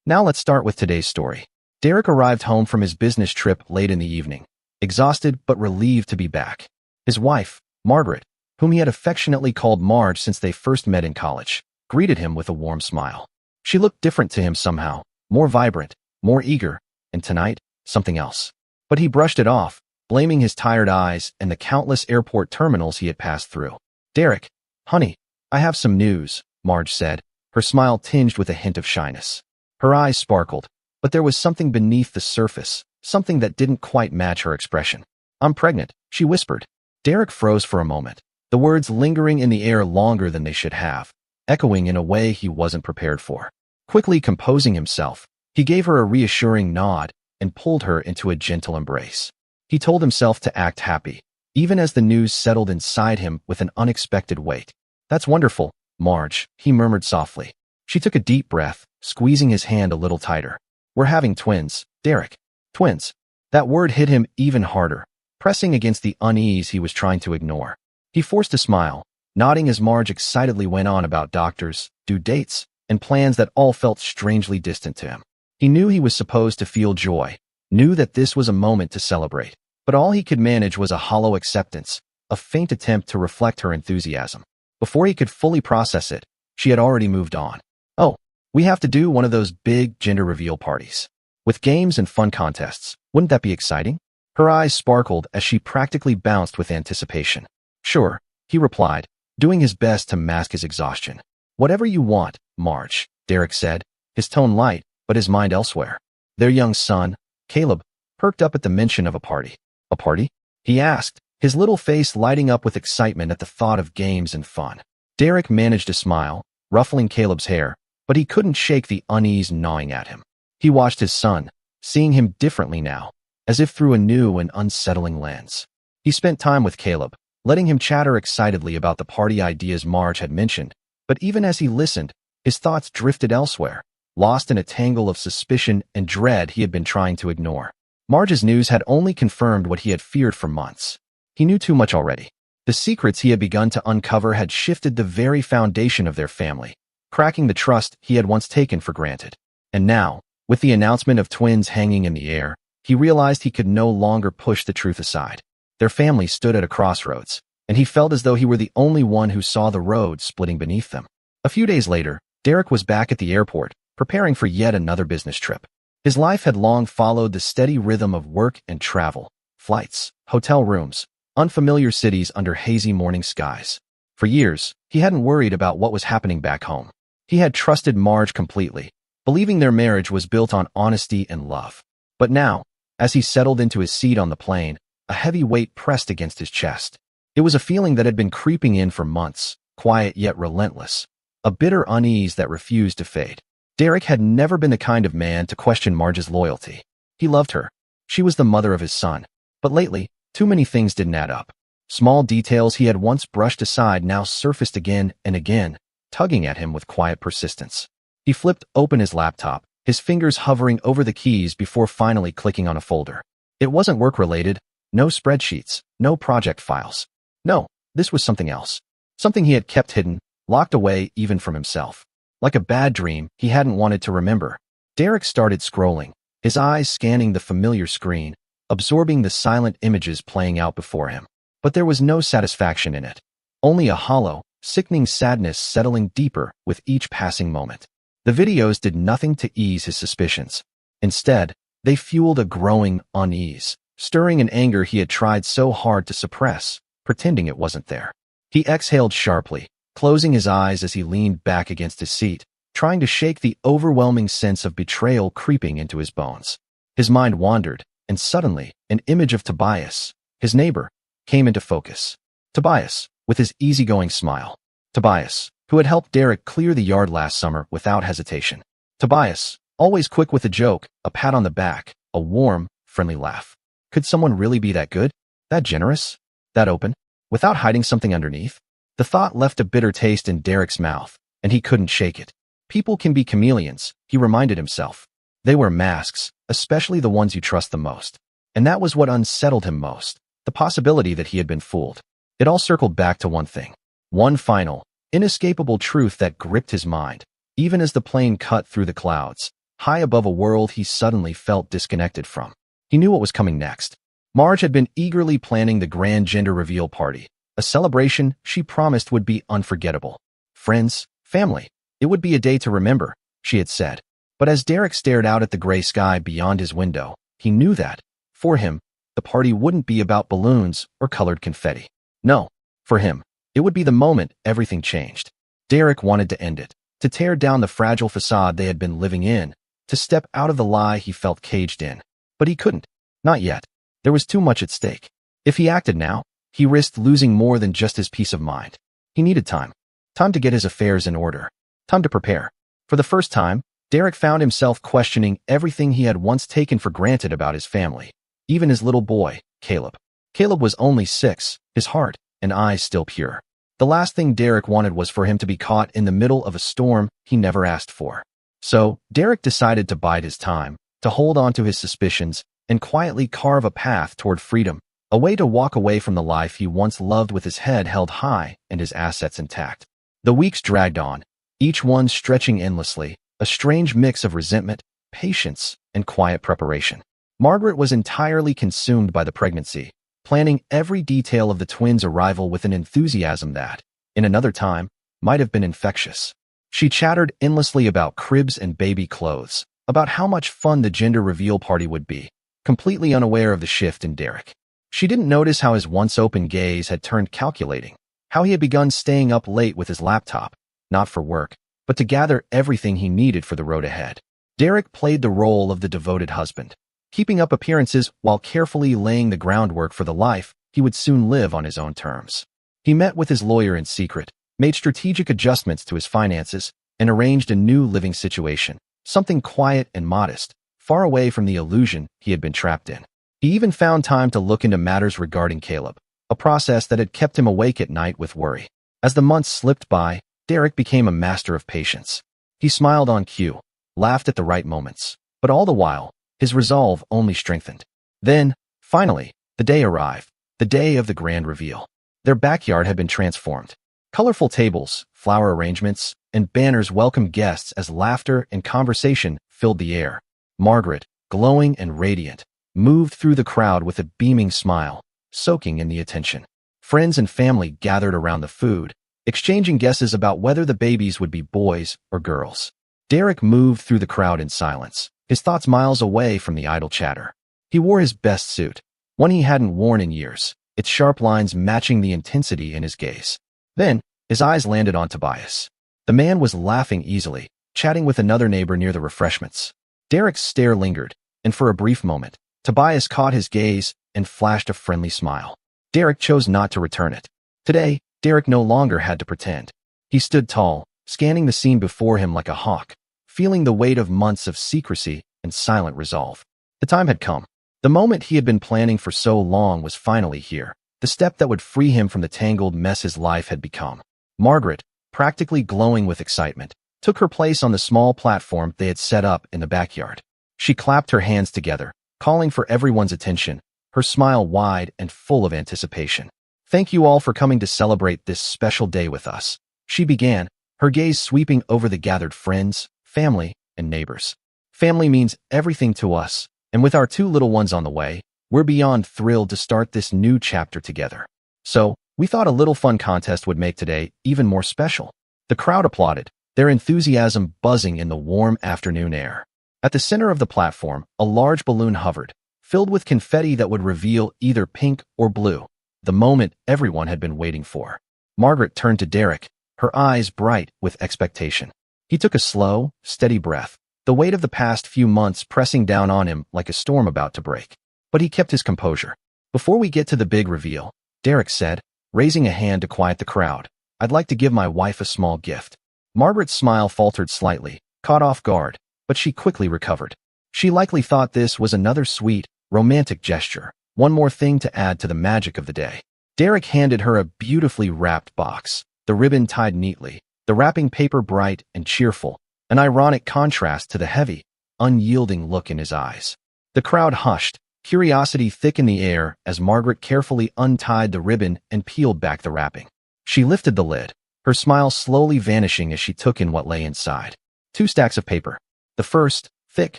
Now let's start with today's story. Derek arrived home from his business trip late in the evening, exhausted but relieved to be back. His wife, Margaret, whom he had affectionately called Marge since they first met in college, greeted him with a warm smile. She looked different to him somehow, more vibrant, more eager, and tonight, something else. But he brushed it off, blaming his tired eyes and the countless airport terminals he had passed through. "Derek, honey, I have some news," Marge said, her smile tinged with a hint of shyness. Her eyes sparkled, but there was something beneath the surface, something that didn't quite match her expression. "I'm pregnant," she whispered. Derek froze for a moment, the words lingering in the air longer than they should have, echoing in a way he wasn't prepared for. Quickly composing himself, he gave her a reassuring nod and pulled her into a gentle embrace. He told himself to act happy, even as the news settled inside him with an unexpected weight. "That's wonderful, Marge," he murmured softly. She took a deep breath, squeezing his hand a little tighter. "We're having twins, Derek." Twins. That word hit him even harder, pressing against the unease he was trying to ignore. He forced a smile, nodding as Marge excitedly went on about doctors, due dates, and plans that all felt strangely distant to him. He knew he was supposed to feel joy, knew that this was a moment to celebrate, but all he could manage was a hollow acceptance, a faint attempt to reflect her enthusiasm. Before he could fully process it, she had already moved on. "Oh, we have to do one of those big gender reveal parties. With games and fun contests. Wouldn't that be exciting?" Her eyes sparkled as she practically bounced with anticipation. "Sure," he replied, doing his best to mask his exhaustion. "Whatever you want, Marge," Derek said, his tone light, but his mind elsewhere. Their young son, Caleb, perked up at the mention of a party. "A party?" he asked, his little face lighting up with excitement at the thought of games and fun. Derek managed a smile, ruffling Caleb's hair, but he couldn't shake the unease gnawing at him. He watched his son, seeing him differently now, as if through a new and unsettling lens. He spent time with Caleb, letting him chatter excitedly about the party ideas Marge had mentioned, but even as he listened, his thoughts drifted elsewhere, lost in a tangle of suspicion and dread he had been trying to ignore. Marge's news had only confirmed what he had feared for months. He knew too much already. The secrets he had begun to uncover had shifted the very foundation of their family, cracking the trust he had once taken for granted. And now, with the announcement of twins hanging in the air, he realized he could no longer push the truth aside. Their family stood at a crossroads, and he felt as though he were the only one who saw the road splitting beneath them. A few days later, Derek was back at the airport, preparing for yet another business trip. His life had long followed the steady rhythm of work and travel, flights, hotel rooms, unfamiliar cities under hazy morning skies. For years, he hadn't worried about what was happening back home. He had trusted Marge completely, believing their marriage was built on honesty and love. But now, as he settled into his seat on the plane, a heavy weight pressed against his chest. It was a feeling that had been creeping in for months, quiet yet relentless, a bitter unease that refused to fade. Derek had never been the kind of man to question Marge's loyalty. He loved her. She was the mother of his son. But lately, too many things didn't add up. Small details he had once brushed aside now surfaced again and again, tugging at him with quiet persistence. He flipped open his laptop, his fingers hovering over the keys before finally clicking on a folder. It wasn't work-related, no spreadsheets, no project files. No, this was something else. Something he had kept hidden, locked away even from himself. Like a bad dream he hadn't wanted to remember. Derek started scrolling, his eyes scanning the familiar screen, absorbing the silent images playing out before him. But there was no satisfaction in it. Only a hollow, sickening sadness settling deeper with each passing moment. The videos did nothing to ease his suspicions. Instead, they fueled a growing unease, stirring an anger he had tried so hard to suppress, pretending it wasn't there. He exhaled sharply, closing his eyes as he leaned back against his seat, trying to shake the overwhelming sense of betrayal creeping into his bones. His mind wandered, and suddenly, an image of Tobias, his neighbor, came into focus. Tobias, with his easygoing smile. Tobias, who had helped Derek clear the yard last summer without hesitation. Tobias, always quick with a joke, a pat on the back, a warm, friendly laugh. Could someone really be that good? That generous? That open? Without hiding something underneath? The thought left a bitter taste in Derek's mouth, and he couldn't shake it. People can be chameleons, he reminded himself. They wear masks, especially the ones you trust the most. And that was what unsettled him most, the possibility that he had been fooled. It all circled back to one thing. One final, inescapable truth that gripped his mind, even as the plane cut through the clouds. high above a world he suddenly felt disconnected from. He knew what was coming next. Marge had been eagerly planning the grand gender reveal party, a celebration she promised would be unforgettable. Friends, family, it would be a day to remember, she had said. But as Derek stared out at the gray sky beyond his window, he knew that, for him, the party wouldn't be about balloons or colored confetti. No, for him, it would be the moment everything changed. Derek wanted to end it, to tear down the fragile facade they had been living in, to step out of the lie he felt caged in. But he couldn't. Not yet. There was too much at stake. If he acted now, he risked losing more than just his peace of mind. He needed time. Time to get his affairs in order. Time to prepare. For the first time, Derek found himself questioning everything he had once taken for granted about his family. Even his little boy, Caleb. Caleb was only 6, his heart and eyes still pure. The last thing Derek wanted was for him to be caught in the middle of a storm he never asked for. So, Derek decided to bide his time, to hold on to his suspicions, and quietly carve a path toward freedom, a way to walk away from the life he once loved with his head held high and his assets intact. The weeks dragged on, each one stretching endlessly, a strange mix of resentment, patience, and quiet preparation. Margaret was entirely consumed by the pregnancy, planning every detail of the twins' arrival with an enthusiasm that, in another time, might have been infectious. She chattered endlessly about cribs and baby clothes, about how much fun the gender reveal party would be, completely unaware of the shift in Derek. She didn't notice how his once open gaze had turned calculating, how he had begun staying up late with his laptop, not for work, but to gather everything he needed for the road ahead. Derek played the role of the devoted husband, keeping up appearances while carefully laying the groundwork for the life he would soon live on his own terms. He met with his lawyer in secret, made strategic adjustments to his finances, and arranged a new living situation, something quiet and modest, far away from the illusion he had been trapped in. He even found time to look into matters regarding Caleb, a process that had kept him awake at night with worry. As the months slipped by, Derek became a master of patience. He smiled on cue, laughed at the right moments, but all the while, his resolve only strengthened. Then, finally, the day arrived, the day of the grand reveal. Their backyard had been transformed. Colorful tables, flower arrangements, and banners welcomed guests as laughter and conversation filled the air. Margaret, glowing and radiant, moved through the crowd with a beaming smile, soaking in the attention. Friends and family gathered around the food, exchanging guesses about whether the babies would be boys or girls. Derek moved through the crowd in silence, his thoughts miles away from the idle chatter. He wore his best suit, one he hadn't worn in years, its sharp lines matching the intensity in his gaze. Then, his eyes landed on Tobias. The man was laughing easily, chatting with another neighbor near the refreshments. Derek's stare lingered, and for a brief moment, Tobias caught his gaze and flashed a friendly smile. Derek chose not to return it. Today, Derek no longer had to pretend. He stood tall, scanning the scene before him like a hawk, feeling the weight of months of secrecy and silent resolve. The time had come. The moment he had been planning for so long was finally here, the step that would free him from the tangled mess his life had become. Margaret, practically glowing with excitement, took her place on the small platform they had set up in the backyard. She clapped her hands together, calling for everyone's attention, her smile wide and full of anticipation. "Thank you all for coming to celebrate this special day with us," she began, her gaze sweeping over the gathered friends, family, and neighbors. "Family means everything to us, and with our 2 little ones on the way, we're beyond thrilled to start this new chapter together. So, we thought a little fun contest would make today even more special." The crowd applauded, their enthusiasm buzzing in the warm afternoon air. At the center of the platform, a large balloon hovered, filled with confetti that would reveal either pink or blue, the moment everyone had been waiting for. Margaret turned to Derek, her eyes bright with expectation. He took a slow, steady breath, the weight of the past few months pressing down on him like a storm about to break. But he kept his composure. "Before we get to the big reveal," Derek said, raising a hand to quiet the crowd, "I'd like to give my wife a small gift." Margaret's smile faltered slightly, caught off guard, but she quickly recovered. She likely thought this was another sweet, romantic gesture, one more thing to add to the magic of the day. Derek handed her a beautifully wrapped box, the ribbon tied neatly, the wrapping paper bright and cheerful, an ironic contrast to the heavy, unyielding look in his eyes. The crowd hushed, curiosity thick in the air as Margaret carefully untied the ribbon and peeled back the wrapping. She lifted the lid, her smile slowly vanishing as she took in what lay inside. 2 stacks of paper. The first, thick,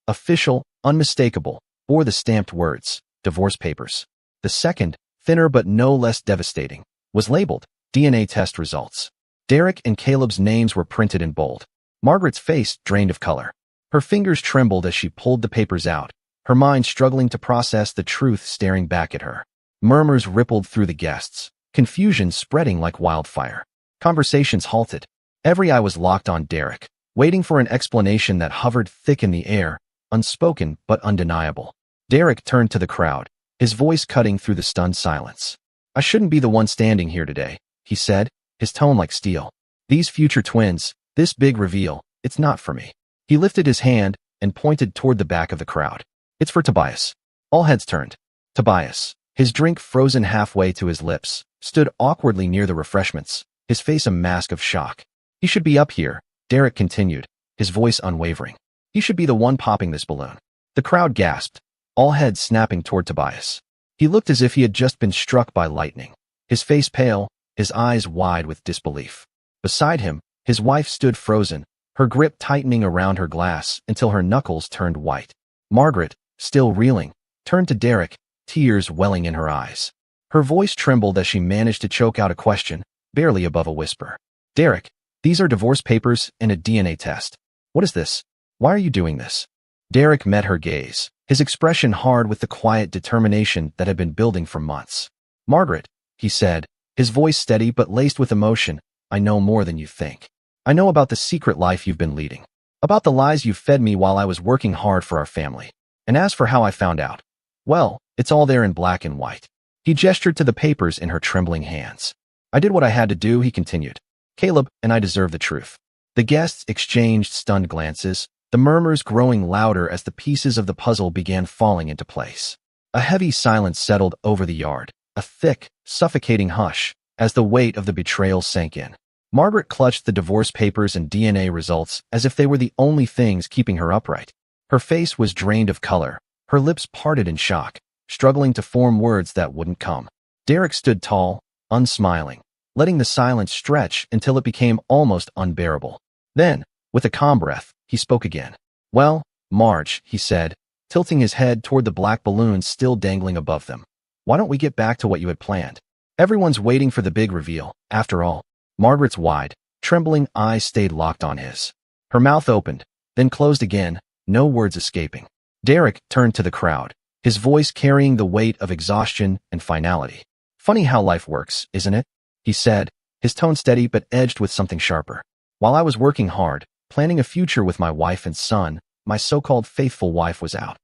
official, unmistakable, bore the stamped words, divorce papers. The second, thinner but no less devastating, was labeled DNA test results. Derek and Caleb's names were printed in bold. Margaret's face drained of color. Her fingers trembled as she pulled the papers out, her mind struggling to process the truth staring back at her. Murmurs rippled through the guests, confusion spreading like wildfire. Conversations halted. Every eye was locked on Derek, waiting for an explanation that hovered thick in the air, unspoken but undeniable. Derek turned to the crowd, his voice cutting through the stunned silence. "I shouldn't be the one standing here today," he said, his tone like steel. "These future twins, this big reveal, it's not for me." He lifted his hand and pointed toward the back of the crowd. "It's for Tobias." All heads turned. Tobias, his drink frozen halfway to his lips, stood awkwardly near the refreshments, his face a mask of shock. "He should be up here," Derek continued, his voice unwavering. "He should be the one popping this balloon." The crowd gasped, all heads snapping toward Tobias. He looked as if he had just been struck by lightning, his face pale, his eyes wide with disbelief. Beside him, his wife stood frozen, her grip tightening around her glass until her knuckles turned white. Margaret, still reeling, turned to Derek, tears welling in her eyes. Her voice trembled as she managed to choke out a question, barely above a whisper. "Derek, these are divorce papers and a DNA test. What is this? Why are you doing this?" Derek met her gaze, his expression hard with the quiet determination that had been building for months. "Margaret," he said, his voice steady but laced with emotion, "I know more than you think. I know about the secret life you've been leading, about the lies you fed me while I was working hard for our family. And as for how I found out, well, it's all there in black and white." He gestured to the papers in her trembling hands. "I did what I had to do," he continued. "Caleb and I deserve the truth." The guests exchanged stunned glances, the murmurs growing louder as the pieces of the puzzle began falling into place. A heavy silence settled over the yard, a thick, suffocating hush, as the weight of the betrayal sank in. Margaret clutched the divorce papers and DNA results as if they were the only things keeping her upright. Her face was drained of color, her lips parted in shock, struggling to form words that wouldn't come. Derek stood tall, unsmiling, letting the silence stretch until it became almost unbearable. Then, with a calm breath, he spoke again. "Well, Marge," he said, tilting his head toward the black balloons still dangling above them. "Why don't we get back to what you had planned? Everyone's waiting for the big reveal, after all." Margaret's wide, trembling eyes stayed locked on his. Her mouth opened, then closed again, no words escaping. Derek turned to the crowd, his voice carrying the weight of exhaustion and finality. "Funny how life works, isn't it?" he said, his tone steady but edged with something sharper. "While I was working hard, planning a future with my wife and son, my so-called faithful wife was out.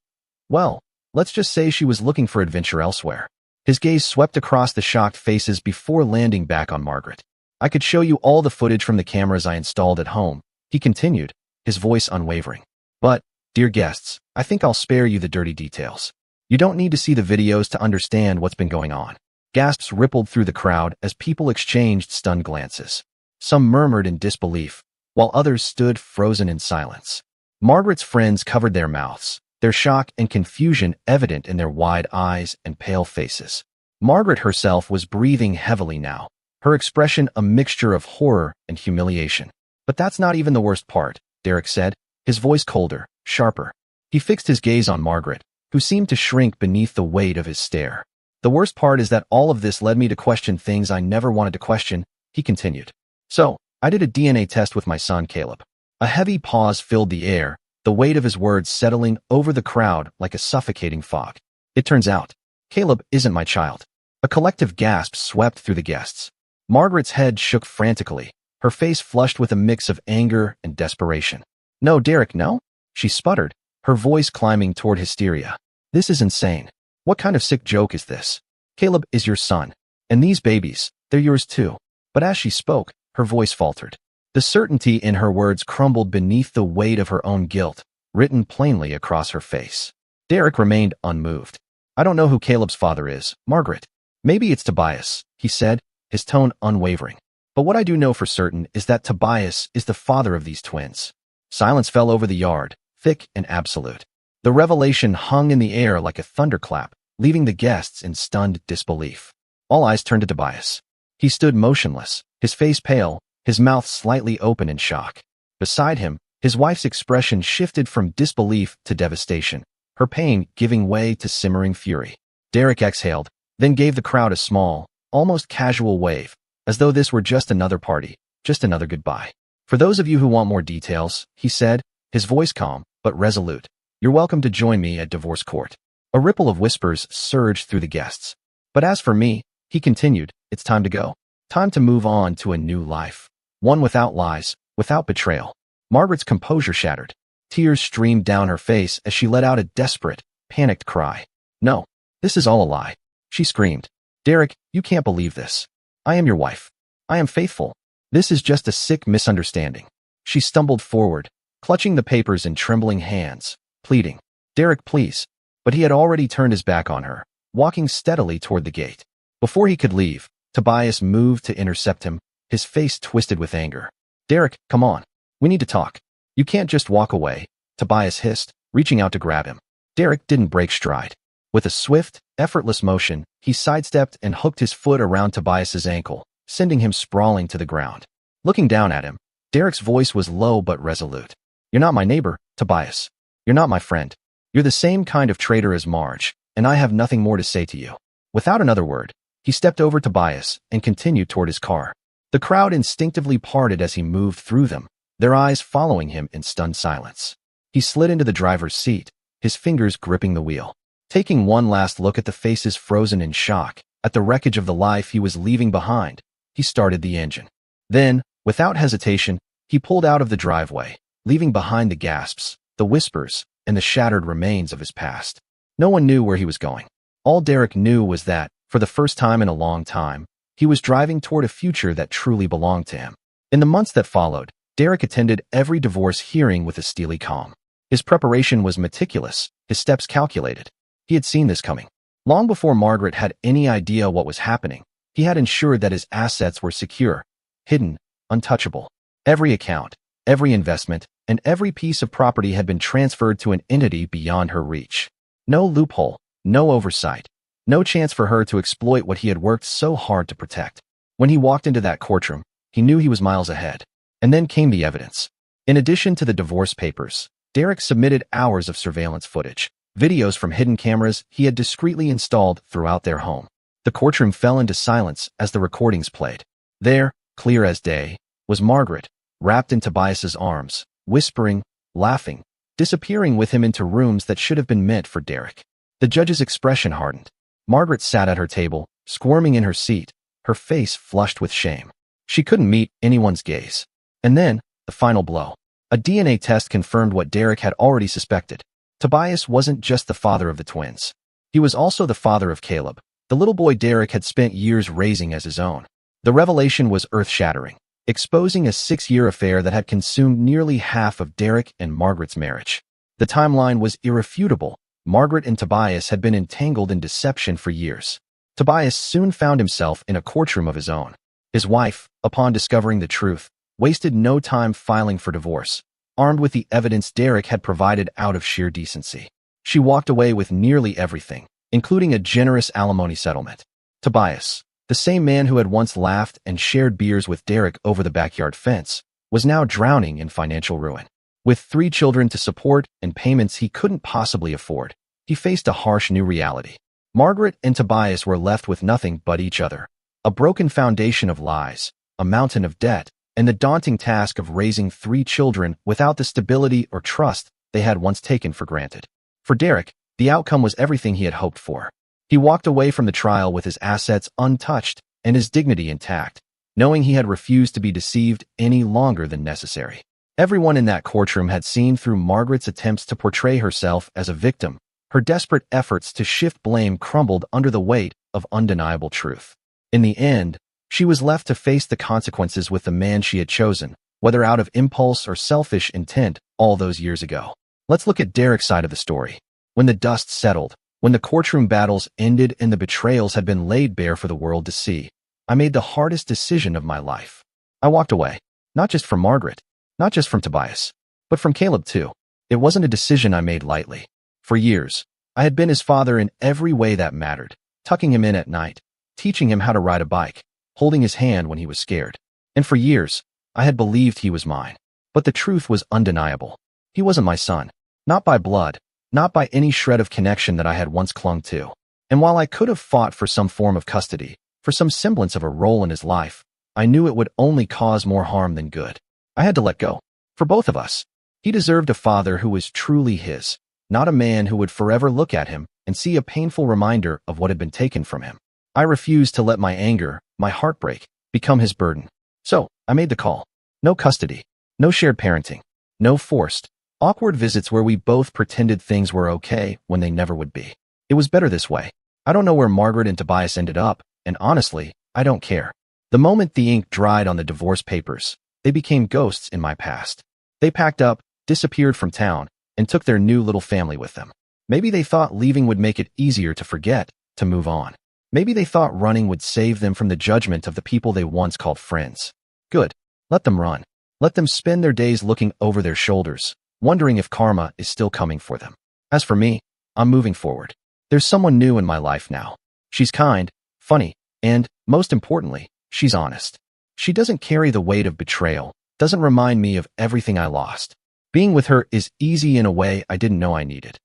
Well, let's just say she was looking for adventure elsewhere." His gaze swept across the shocked faces before landing back on Margaret. "I could show you all the footage from the cameras I installed at home," he continued, his voice unwavering. "But, dear guests, I think I'll spare you the dirty details. You don't need to see the videos to understand what's been going on." Gasps rippled through the crowd as people exchanged stunned glances. Some murmured in disbelief, while others stood frozen in silence. Margaret's friends covered their mouths, their shock and confusion evident in their wide eyes and pale faces. Margaret herself was breathing heavily now, her expression a mixture of horror and humiliation. "But that's not even the worst part," Derek said, his voice colder, sharper. He fixed his gaze on Margaret, who seemed to shrink beneath the weight of his stare. "The worst part is that all of this led me to question things I never wanted to question," he continued. "So, I did a DNA test with my son Caleb." A heavy pause filled the air, the weight of his words settling over the crowd like a suffocating fog. "It turns out, Caleb isn't my child." A collective gasp swept through the guests. Margaret's head shook frantically, her face flushed with a mix of anger and desperation. "No, Derek, no?" she sputtered, her voice climbing toward hysteria. "This is insane. What kind of sick joke is this? Caleb is your son, and these babies, they're yours too." But as she spoke, her voice faltered. The certainty in her words crumbled beneath the weight of her own guilt, written plainly across her face. Derek remained unmoved. "I don't know who Caleb's father is, Margaret. Maybe it's Tobias," he said, his tone unwavering. "But what I do know for certain is that Tobias is the father of these twins." Silence fell over the yard, thick and absolute. The revelation hung in the air like a thunderclap, leaving the guests in stunned disbelief. All eyes turned to Tobias. He stood motionless, his face pale, his mouth slightly open in shock. Beside him, His wife's expression shifted from disbelief to devastation, her pain giving way to simmering fury. Derek exhaled, then gave the crowd a small, almost casual wave, as though this were just another party, just another goodbye. For those of you who want more details, he said, his voice calm but resolute, you're welcome to join me at divorce court. A ripple of whispers surged through the guests. But as for me, he continued, it's time to go. Time to move on to a new life. One without lies, without betrayal. Margaret's composure shattered. Tears streamed down her face as she let out a desperate, panicked cry. No, this is all a lie, she screamed. Derek, you can't believe this. I am your wife. I am faithful. This is just a sick misunderstanding. She stumbled forward, clutching the papers in trembling hands, pleading, Derek, please. But he had already turned his back on her, walking steadily toward the gate. Before he could leave, Tobias moved to intercept him, his face twisted with anger. Derek, come on. We need to talk. You can't just walk away, Tobias hissed, reaching out to grab him. Derek didn't break stride. With a swift, effortless motion, he sidestepped and hooked his foot around Tobias's ankle, sending him sprawling to the ground. Looking down at him, Derek's voice was low but resolute. You're not my neighbor, Tobias. You're not my friend. You're the same kind of traitor as Marge, and I have nothing more to say to you. Without another word, he stepped over Tobias and continued toward his car. The crowd instinctively parted as he moved through them, their eyes following him in stunned silence. He slid into the driver's seat, his fingers gripping the wheel. Taking one last look at the faces frozen in shock, at the wreckage of the life he was leaving behind, he started the engine. Then, without hesitation, he pulled out of the driveway, leaving behind the gasps, the whispers, and the shattered remains of his past. No one knew where he was going. All Derek knew was that, for the first time in a long time, he was driving toward a future that truly belonged to him. In the months that followed, Derek attended every divorce hearing with a steely calm. His preparation was meticulous, his steps calculated. He had seen this coming. Long before Margaret had any idea what was happening, he had ensured that his assets were secure, hidden, untouchable. Every account, every investment, and every piece of property had been transferred to an entity beyond her reach. No loophole, no oversight, no chance for her to exploit what he had worked so hard to protect. When he walked into that courtroom, he knew he was miles ahead. And then came the evidence. In addition to the divorce papers, Derek submitted hours of surveillance footage, videos from hidden cameras he had discreetly installed throughout their home. The courtroom fell into silence as the recordings played. There, clear as day, was Margaret, wrapped in Tobias's arms, whispering, laughing, disappearing with him into rooms that should have been meant for Derek. The judge's expression hardened. Margaret sat at her table, squirming in her seat, her face flushed with shame. She couldn't meet anyone's gaze. And then, the final blow. A DNA test confirmed what Derek had already suspected. Tobias wasn't just the father of the twins. He was also the father of Caleb, the little boy Derek had spent years raising as his own. The revelation was earth-shattering, exposing a 6-year affair that had consumed nearly half of Derek and Margaret's marriage. The timeline was irrefutable. Margaret and Tobias had been entangled in deception for years. Tobias soon found himself in a courtroom of his own. His wife, upon discovering the truth, wasted no time filing for divorce, armed with the evidence Derek had provided out of sheer decency. She walked away with nearly everything, including a generous alimony settlement. Tobias, the same man who had once laughed and shared beers with Derek over the backyard fence, was now drowning in financial ruin. With 3 children to support and payments he couldn't possibly afford, he faced a harsh new reality. Margaret and Tobias were left with nothing but each other, a broken foundation of lies, a mountain of debt, and the daunting task of raising 3 children without the stability or trust they had once taken for granted. For Derek, the outcome was everything he had hoped for. He walked away from the trial with his assets untouched and his dignity intact, knowing he had refused to be deceived any longer than necessary. Everyone in that courtroom had seen through Margaret's attempts to portray herself as a victim. Her desperate efforts to shift blame crumbled under the weight of undeniable truth. In the end, she was left to face the consequences with the man she had chosen, whether out of impulse or selfish intent, all those years ago. Let's look at Derek's side of the story. When the dust settled, when the courtroom battles ended and the betrayals had been laid bare for the world to see, I made the hardest decision of my life. I walked away, not just from Margaret, not just from Tobias, but from Caleb too. It wasn't a decision I made lightly. For years, I had been his father in every way that mattered, tucking him in at night, teaching him how to ride a bike, holding his hand when he was scared. And for years, I had believed he was mine. But the truth was undeniable. He wasn't my son. Not by blood, not by any shred of connection that I had once clung to. And while I could have fought for some form of custody, for some semblance of a role in his life, I knew it would only cause more harm than good. I had to let go. For both of us. He deserved a father who was truly his, not a man who would forever look at him and see a painful reminder of what had been taken from him. I refused to let my anger, my heartbreak, become his burden. So, I made the call. No custody. No shared parenting. No forced, awkward visits where we both pretended things were okay when they never would be. It was better this way. I don't know where Margaret and Tobias ended up, and honestly, I don't care. The moment the ink dried on the divorce papers, they became ghosts in my past. They packed up, disappeared from town, and took their new little family with them. Maybe they thought leaving would make it easier to forget, to move on. Maybe they thought running would save them from the judgment of the people they once called friends. Good. Let them run. Let them spend their days looking over their shoulders, wondering if karma is still coming for them. As for me, I'm moving forward. There's someone new in my life now. She's kind, funny, and, most importantly, she's honest. She doesn't carry the weight of betrayal, doesn't remind me of everything I lost. Being with her is easy in a way I didn't know I needed.